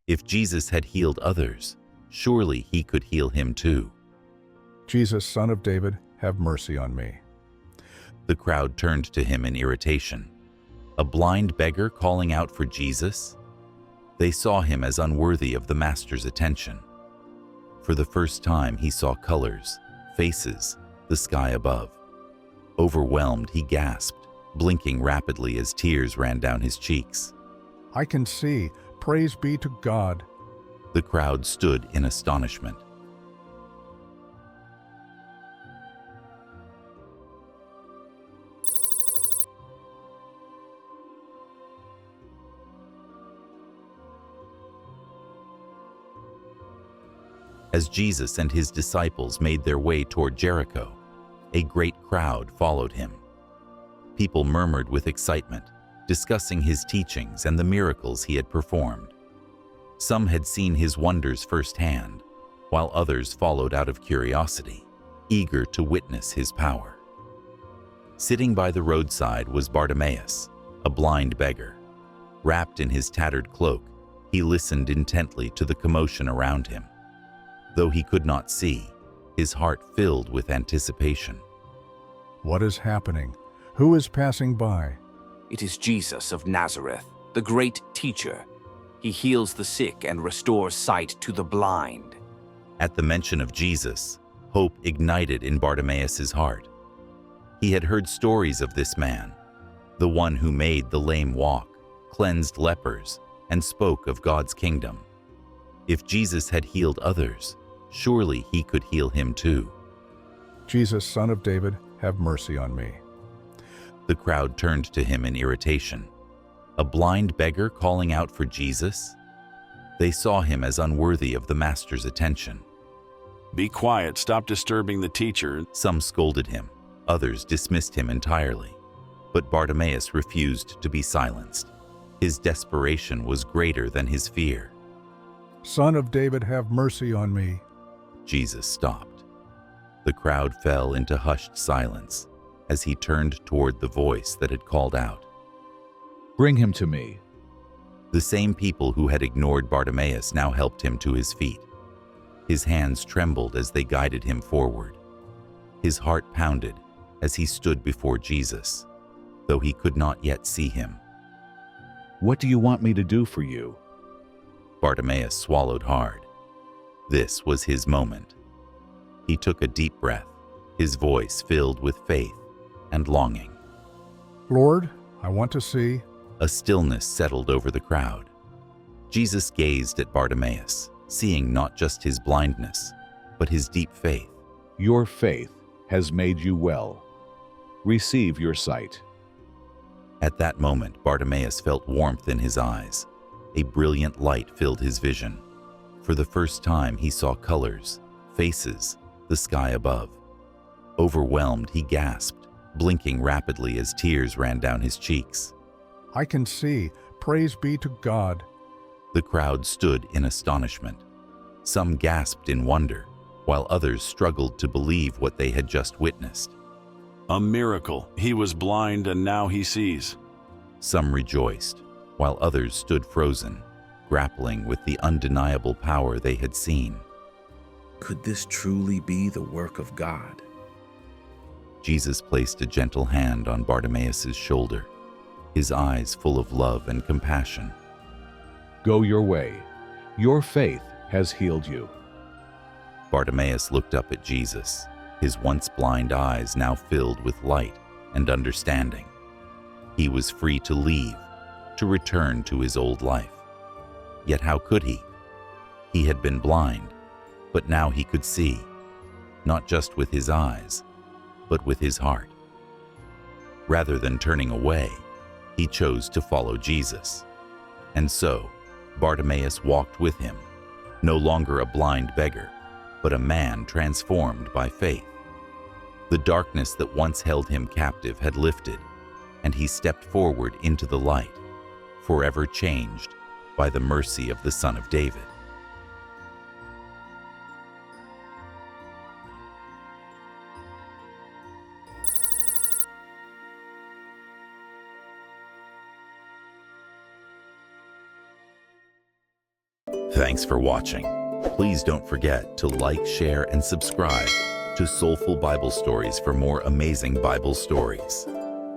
If Jesus had healed others, surely he could heal him too. Jesus, Son of David, have mercy on me. The crowd turned to him in irritation. A blind beggar calling out for Jesus? They saw him as unworthy of the Master's attention. For the first time, he saw colors, faces, the sky above. Overwhelmed, he gasped, blinking rapidly as tears ran down his cheeks. I can see. Praise be to God. The crowd stood in astonishment. As Jesus and his disciples made their way toward Jericho, a great crowd followed him. People murmured with excitement, discussing his teachings and the miracles he had performed. Some had seen his wonders firsthand, while others followed out of curiosity, eager to witness his power. Sitting by the roadside was Bartimaeus, a blind beggar. Wrapped in his tattered cloak, he listened intently to the commotion around him. Though he could not see, his heart filled with anticipation. What is happening? Who is passing by? It is Jesus of Nazareth, the great teacher. He heals the sick and restores sight to the blind. At the mention of Jesus, hope ignited in Bartimaeus' heart. He had heard stories of this man, the one who made the lame walk, cleansed lepers, and spoke of God's kingdom. If Jesus had healed others, surely he could heal him too. Jesus, Son of David, have mercy on me. The crowd turned to him in irritation. A blind beggar calling out for Jesus? They saw him as unworthy of the Master's attention. Be quiet, stop disturbing the teacher. Some scolded him, others dismissed him entirely. But Bartimaeus refused to be silenced. His desperation was greater than his fear. Son of David, have mercy on me. Jesus stopped. The crowd fell into hushed silence as he turned toward the voice that had called out. Bring him to me. The same people who had ignored Bartimaeus now helped him to his feet. His hands trembled as they guided him forward. His heart pounded as he stood before Jesus, though he could not yet see him. What do you want me to do for you? Bartimaeus swallowed hard. This was his moment. He took a deep breath, his voice filled with faith and longing. Lord, I want to see. A stillness settled over the crowd. Jesus gazed at Bartimaeus, seeing not just his blindness, but his deep faith. Your faith has made you well. Receive your sight. At that moment, Bartimaeus felt warmth in his eyes. A brilliant light filled his vision. For the first time, he saw colors, faces, the sky above. Overwhelmed, he gasped, blinking rapidly as tears ran down his cheeks. I can see. Praise be to God. The crowd stood in astonishment. Some gasped in wonder, while others struggled to believe what they had just witnessed. A miracle. He was blind and now he sees. Some rejoiced, while others stood frozen, grappling with the undeniable power they had seen. Could this truly be the work of God? Jesus placed a gentle hand on Bartimaeus' shoulder, his eyes full of love and compassion. Go your way. Your faith has healed you. Bartimaeus looked up at Jesus, his once blind eyes now filled with light and understanding. He was free to leave, to return to his old life. Yet how could he? He had been blind, but now he could see, not just with his eyes, but with his heart. Rather than turning away, he chose to follow Jesus. And so, Bartimaeus walked with him, no longer a blind beggar, but a man transformed by faith. The darkness that once held him captive had lifted, and he stepped forward into the light, forever changed by the mercy of the Son of David. Thanks for watching. Please don't forget to like, share, and subscribe to Soulful Bible Stories for more amazing Bible stories.